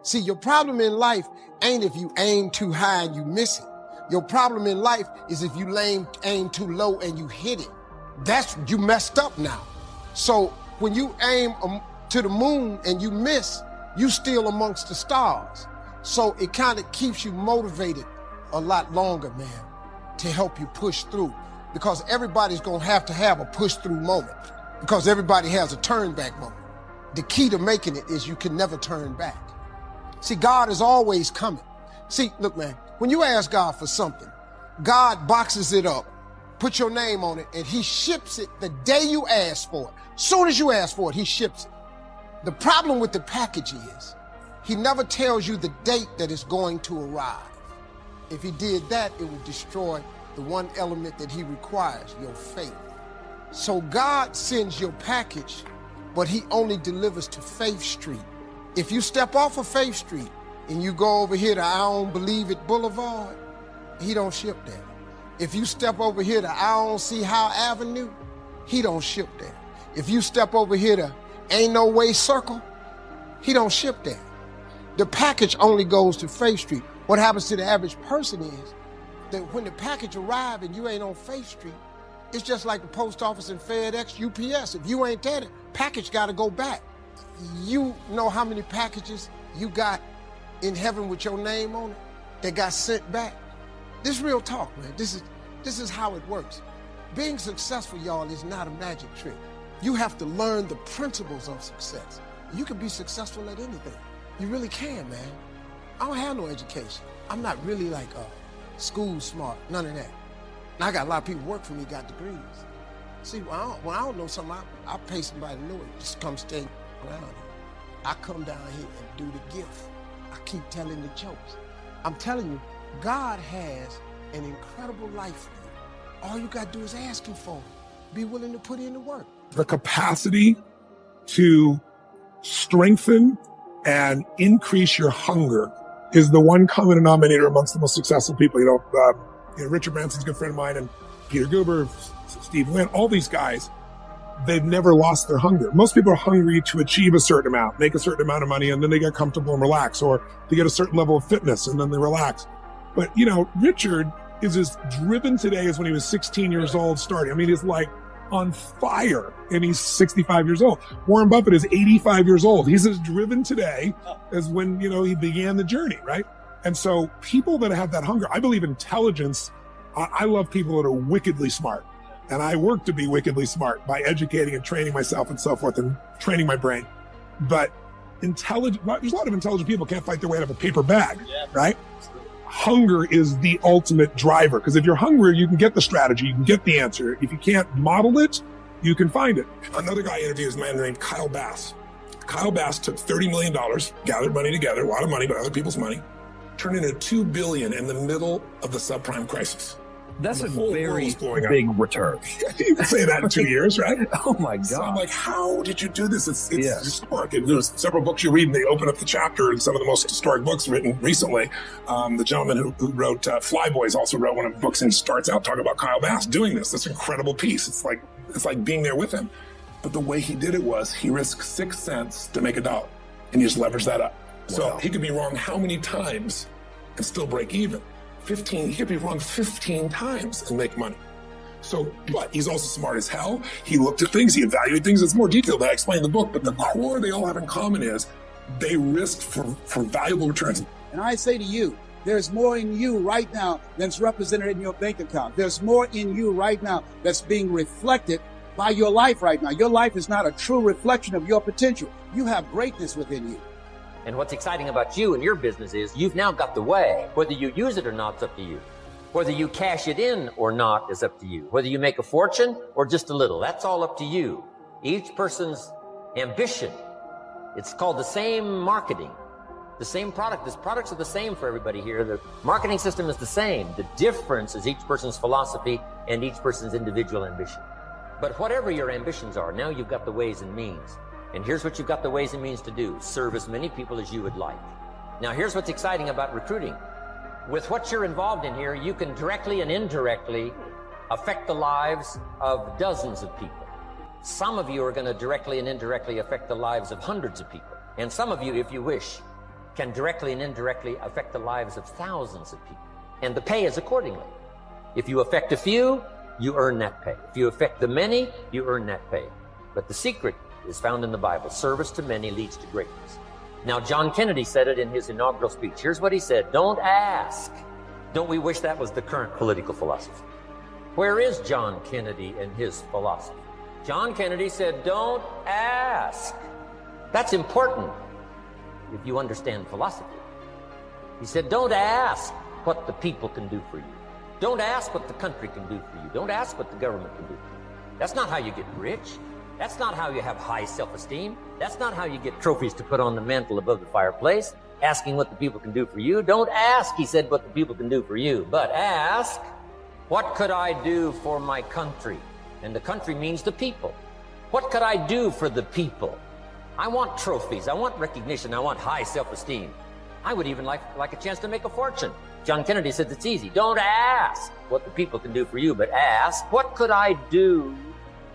See, your problem in life ain't if you aim too high and you miss it. Your problem in life is if you aim too low and you hit it. You messed up now. So when you aim to the moon and you miss, you still amongst the stars. So it kind of keeps you motivated a lot longer, man, to help you push through. Because everybody's gonna have to have a push through moment, because everybody has a turn back moment. The key to making it is you can never turn back. See, God is always coming. See, look, man, when you ask God for something, God boxes it up, put your name on it, and he ships it the day you ask for it. Soon as you ask for it, he ships it. The problem with the package is he never tells you the date that it's going to arrive. If he did that, it would destroy the one element that he requires, your faith. So God sends your package, but he only delivers to Faith Street. If you step off of Faith Street and you go over here to I Don't Believe It Boulevard, he don't ship there. If you step over here to I Don't See How Avenue, he don't ship there. If you step over here to Ain't No Way Circle, he don't ship there. The package only goes to Faith Street. What happens to the average person is that when the package arrives and you ain't on Faith Street, it's just like the post office and FedEx, UPS. If you ain't there, the package gotta go back. You know how many packages you got in heaven with your name on it that got sent back? This is real talk, man. This is how it works. Being successful, y'all, is not a magic trick. You have to learn the principles of success. You can be successful at anything. You really can, man. I don't have no education. I'm not really like school smart, none of that. And I got a lot of people work for me, got degrees. See, when I don't know something, I pay somebody to know it. Just come stay around here. I come down here and do the gift. I keep telling the jokes. I'm telling you, God has an incredible life for you. All you got to do is ask him for it. Be willing to put in the work. The capacity to strengthen and increase your hunger is the one common denominator amongst the most successful people. Richard Branson's a good friend of mine, and Peter Guber, Steve Wynn, all these guys, they've never lost their hunger. Most people are hungry to achieve a certain amount, make a certain amount of money, and then they get comfortable and relax, or they get a certain level of fitness and then they relax. But, Richard is as driven today as when he was 16 years old starting. I mean, he's like on fire, and he's 65 years old. Warren Buffett is 85 years old. He's as driven today as when, he began the journey, right? And so people that have that hunger, I believe intelligence, I love people that are wickedly smart. And I work to be wickedly smart by educating and training myself and so forth and training my brain. But there's a lot of intelligent people can't fight their way out of a paper bag, right? Hunger is the ultimate driver, because if you're hungry, you can get the strategy, you can get the answer. If you can't model it, you can find it. Another guy I interviewed is a man named Kyle Bass. Kyle Bass took $30 million, gathered money together, a lot of money, but other people's money, turned into $2 billion in the middle of the subprime crisis. That's a very big return. You can say that in 2 years, right? Oh my God. So I'm like, how did you do this? It's historic. And there's several books you read and they open up the chapter, and some of the most historic books written recently. The gentleman who wrote Flyboys also wrote one of the books, and he starts out talking about Kyle Bass doing this incredible piece. It's like being there with him. But the way he did it was he risked 6 cents to make $1, and he just leveraged that up. Wow. So he could be wrong how many times and still break even? 15, he could be wrong 15 times and make money. So, but he's also smart as hell. He looked at things, he evaluated things. It's more detailed than I explained in the book, but the core they all have in common is they risked for valuable returns. And I say to you, there's more in you right now than's represented in your bank account. There's more in you right now that's being reflected by your life right now. Your life is not a true reflection of your potential. You have greatness within you. And what's exciting about you and your business is you've now got the way. Whether you use it or not, it's up to you. Whether you cash it in or not is up to you. Whether you make a fortune or just a little, that's all up to you. Each person's ambition, it's called the same marketing, the same product. The products are the same for everybody here. The marketing system is the same. The difference is each person's philosophy and each person's individual ambition. But whatever your ambitions are, now you've got the ways and means. And here's what you've got the ways and means to do. Serve as many people as you would like. Now, here's what's exciting about recruiting. With what you're involved in here, you can directly and indirectly affect the lives of dozens of people. Some of you are going to directly and indirectly affect the lives of hundreds of people. And some of you, if you wish, can directly and indirectly affect the lives of thousands of people. And the pay is accordingly. If you affect a few, you earn that pay. If you affect the many, you earn that pay. But the secret is found in the Bible. Service to many leads to greatness. Now, John Kennedy said it in his inaugural speech. Here's what he said: don't ask. Don't we wish that was the current political philosophy? Where is John Kennedy and his philosophy? John Kennedy said, don't ask. That's important if you understand philosophy. He said, don't ask what the people can do for you. Don't ask what the country can do for you. Don't ask what the government can do for you. That's not how you get rich. That's not how you have high self-esteem. That's not how you get trophies to put on the mantle above the fireplace, asking what the people can do for you. Don't ask, he said, what the people can do for you, but ask, what could I do for my country? And the country means the people. What could I do for the people? I want trophies. I want recognition. I want high self-esteem. I would even like a chance to make a fortune. John Kennedy said it's easy. Don't ask what the people can do for you, but ask, what could I do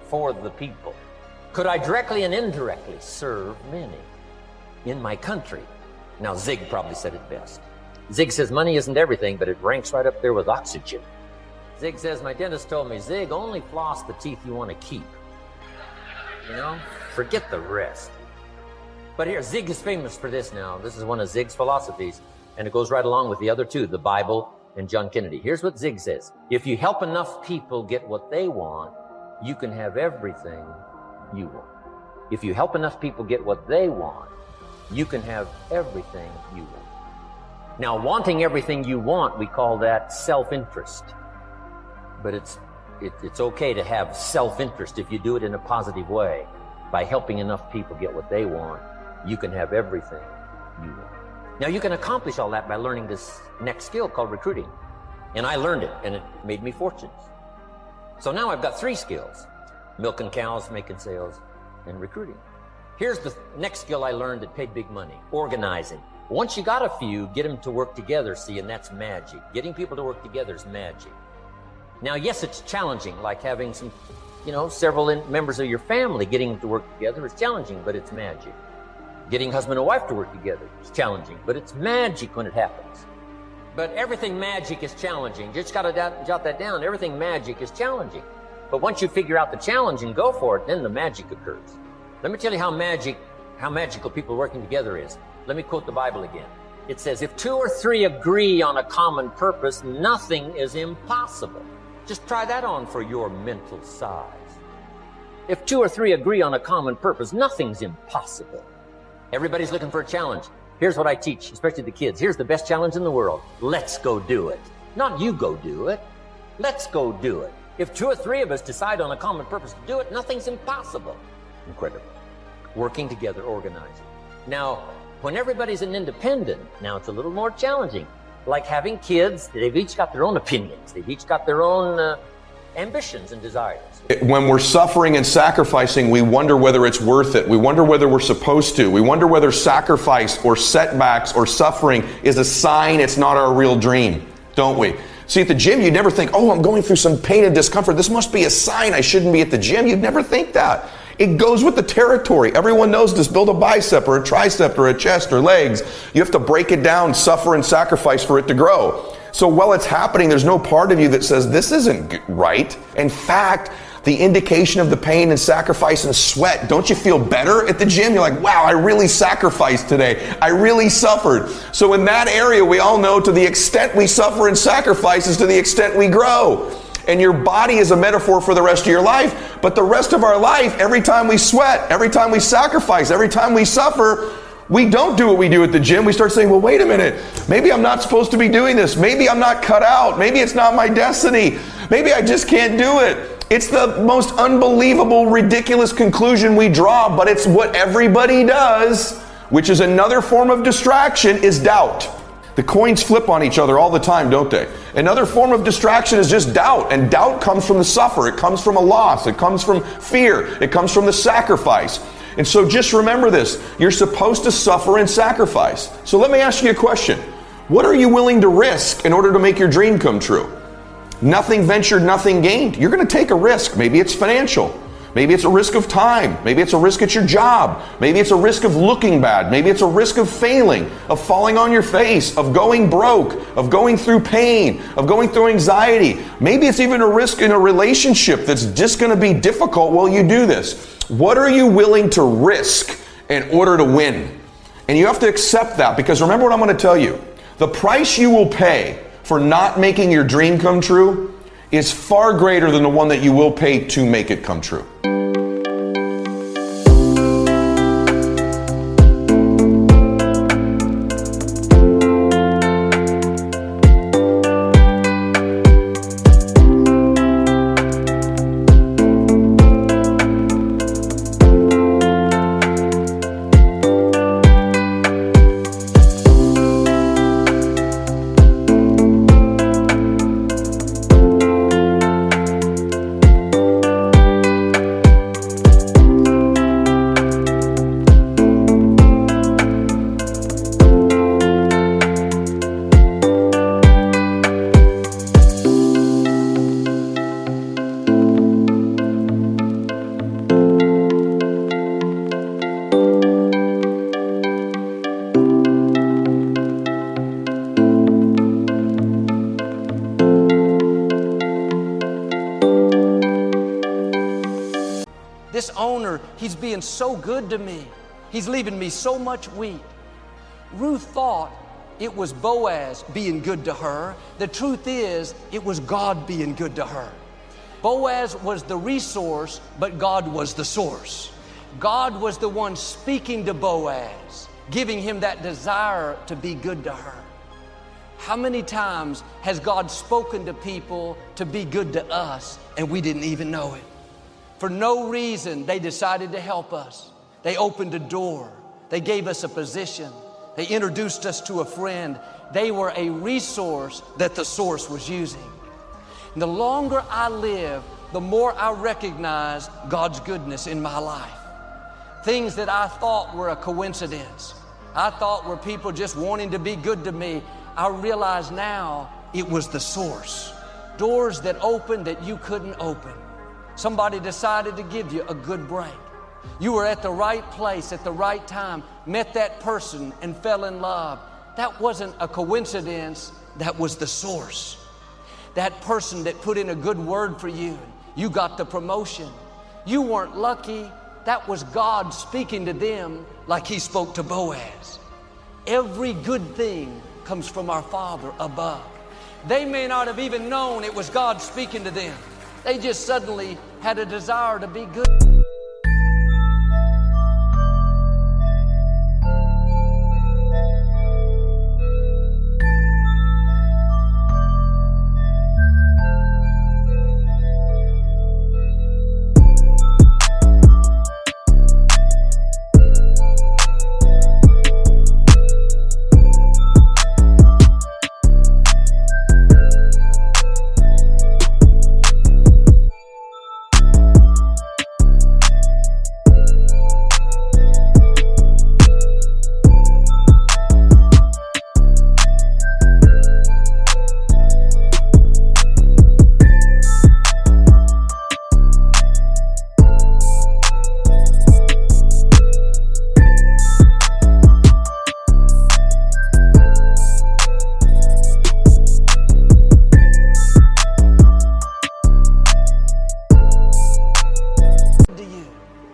for the people? Could I directly and indirectly serve many in my country? Now, Zig probably said it best. Zig says money isn't everything, but it ranks right up there with oxygen. Zig says, my dentist told me, Zig, only floss the teeth you want to keep. You know, forget the rest. But here, Zig is famous for this now. This is one of Zig's philosophies, and it goes right along with the other two, the Bible and John Kennedy. Here's what Zig says: if you help enough people get what they want, you can have everything you want. If you help enough people get what they want, you can have everything you want. Now, wanting everything you want, we call that self-interest. But it's okay to have self-interest if you do it in a positive way. By helping enough people get what they want, you can have everything you want. Now, you can accomplish all that by learning this next skill called recruiting. And I learned it, and it made me fortunes. So now I've got 3 skills: milking cows, making sales, and recruiting. Here's the next skill I learned that paid big money: organizing. Once you got a few, get them to work together, see, and that's magic. Getting people to work together is magic. Now, yes, it's challenging, like having several members of your family. Getting them to work together is challenging, but it's magic. Getting husband and wife to work together is challenging, but it's magic when it happens. But everything magic is challenging. You just got to jot that down. Everything magic is challenging. But once you figure out the challenge and go for it, then the magic occurs. Let me tell you how magical people working together is. Let me quote the Bible again. It says, if 2 or 3 agree on a common purpose, nothing is impossible. Just try that on for your mental size. If 2 or 3 agree on a common purpose, nothing's impossible. Everybody's looking for a challenge. Here's what I teach, especially the kids. Here's the best challenge in the world. Let's go do it. Not you go do it. Let's go do it. If 2 or 3 of us decide on a common purpose to do it, nothing's impossible. Incredible. Working together, organizing. Now, when everybody's an independent, now it's a little more challenging. Like having kids, they've each got their own opinions. They've each got their own ambitions and desires. When we're suffering and sacrificing, we wonder whether it's worth it. We wonder whether we're supposed to. We wonder whether sacrifice or setbacks or suffering is a sign it's not our real dream, don't we? See, at the gym, you'd never think, oh, I'm going through some pain and discomfort. This must be a sign I shouldn't be at the gym. You'd never think that. It goes with the territory. Everyone knows this. Build a bicep or a tricep or a chest or legs. You have to break it down, suffer and sacrifice for it to grow. So while it's happening, there's no part of you that says this isn't right. In fact, the indication of the pain and sacrifice and sweat, don't you feel better at the gym? You're like, wow, I really sacrificed today. I really suffered. So in that area, we all know to the extent we suffer and sacrifice is to the extent we grow. And your body is a metaphor for the rest of your life. But the rest of our life, every time we sweat, every time we sacrifice, every time we suffer, we don't do what we do at the gym. We start saying, well, wait a minute. Maybe I'm not supposed to be doing this. Maybe I'm not cut out. Maybe it's not my destiny. Maybe I just can't do it. It's the most unbelievable, ridiculous conclusion we draw, but it's what everybody does, which is another form of distraction, is doubt. The coins flip on each other all the time, don't they? Another form of distraction is just doubt, and doubt comes from the suffer. It comes from a loss. It comes from fear. It comes from the sacrifice. And so just remember this. You're supposed to suffer and sacrifice. So let me ask you a question. What are you willing to risk in order to make your dream come true? Nothing ventured, nothing gained. You're going to take a risk. Maybe it's financial. Maybe it's a risk of time. Maybe it's a risk at your job. Maybe it's a risk of looking bad. Maybe it's a risk of failing, of falling on your face, of going broke, of going through pain, of going through anxiety. Maybe it's even a risk in a relationship that's just going to be difficult while you do this. What are you willing to risk in order to win? And you have to accept that, because remember what I'm going to tell you. The price you will pay for not making your dream come true is far greater than the one that you will pay to make it come true. This owner, he's being so good to me. He's leaving me so much wheat. Ruth thought it was Boaz being good to her. The truth is, it was God being good to her. Boaz was the resource, but God was the source. God was the one speaking to Boaz, giving him that desire to be good to her. How many times has God spoken to people to be good to us and we didn't even know it? For no reason, they decided to help us. They opened a door. They gave us a position. They introduced us to a friend. They were a resource that the source was using. And the longer I live, the more I recognize God's goodness in my life. Things that I thought were a coincidence, I thought were people just wanting to be good to me, I realize now it was the source. Doors that opened that you couldn't open. Somebody decided to give you a good break. You were at the right place at the right time, met that person and fell in love. That wasn't a coincidence, that was the source. That person that put in a good word for you, you got the promotion. You weren't lucky, that was God speaking to them like He spoke to Boaz. Every good thing comes from our Father above. They may not have even known it was God speaking to them. They just suddenly had a desire to be good.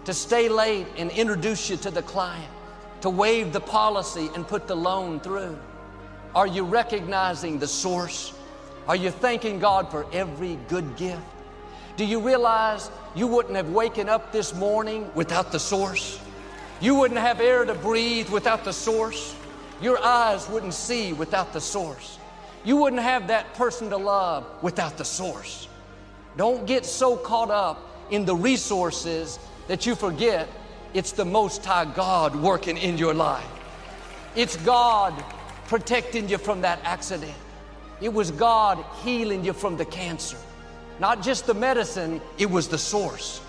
To stay late and introduce you to the client, to waive the policy and put the loan through? Are you recognizing the source? Are you thanking God for every good gift? Do you realize you wouldn't have waken up this morning without the source? You wouldn't have air to breathe without the source. Your eyes wouldn't see without the source. You wouldn't have that person to love without the source. Don't get so caught up in the resources that you forget it's the Most High God working in your life. It's God protecting you from that accident. It was God healing you from the cancer. Not just the medicine, it was the source.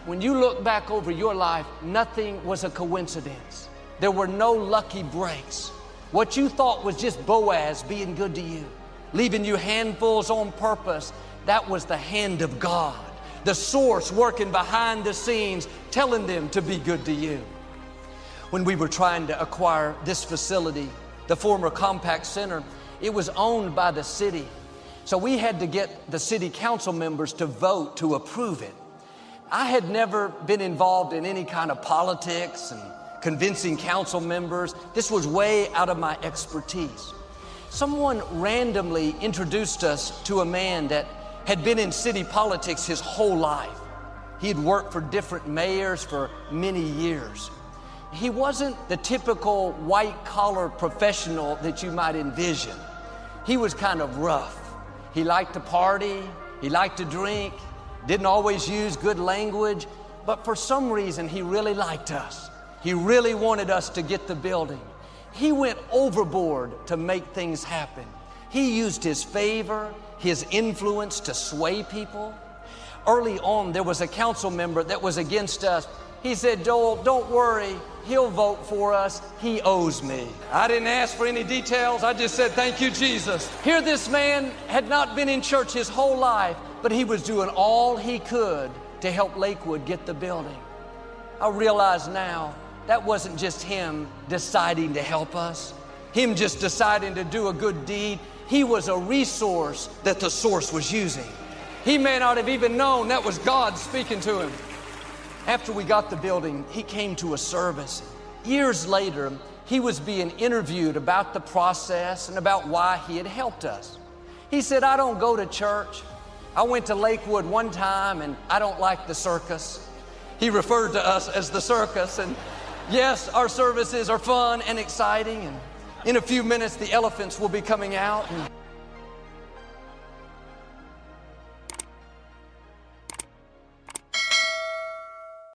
When you look back over your life, nothing was a coincidence. There were no lucky breaks. What you thought was just Boaz being good to you, leaving you handfuls on purpose, that was the hand of God. The source working behind the scenes, telling them to be good to you. When we were trying to acquire this facility, the former Compact Center, it was owned by the city. So we had to get the city council members to vote to approve it. I had never been involved in any kind of politics and convincing council members. This was way out of my expertise. Someone randomly introduced us to a man that had been in city politics his whole life. He had worked for different mayors for many years. He wasn't the typical white-collar professional that you might envision. He was kind of rough. He liked to party, he liked to drink, didn't always use good language, but for some reason he really liked us. He really wanted us to get the building. He went overboard to make things happen. He used his favor, his influence to sway people. Early on, there was a council member that was against us. He said, "Joel, don't worry, he'll vote for us. He owes me." I didn't ask for any details. I just said, "Thank you, Jesus." Here this man had not been in church his whole life, but he was doing all he could to help Lakewood get the building. I realize now that wasn't just him deciding to help us, him just deciding to do a good deed. He was a resource that the source was using. He may not have even known that was God speaking to him. After we got the building, he came to a service. Years later, he was being interviewed about the process and about why he had helped us. He said, "I don't go to church. I went to Lakewood one time and I don't like the circus." He referred to us as the circus. And yes, our services are fun and exciting. And in a few minutes, the elephants will be coming out. And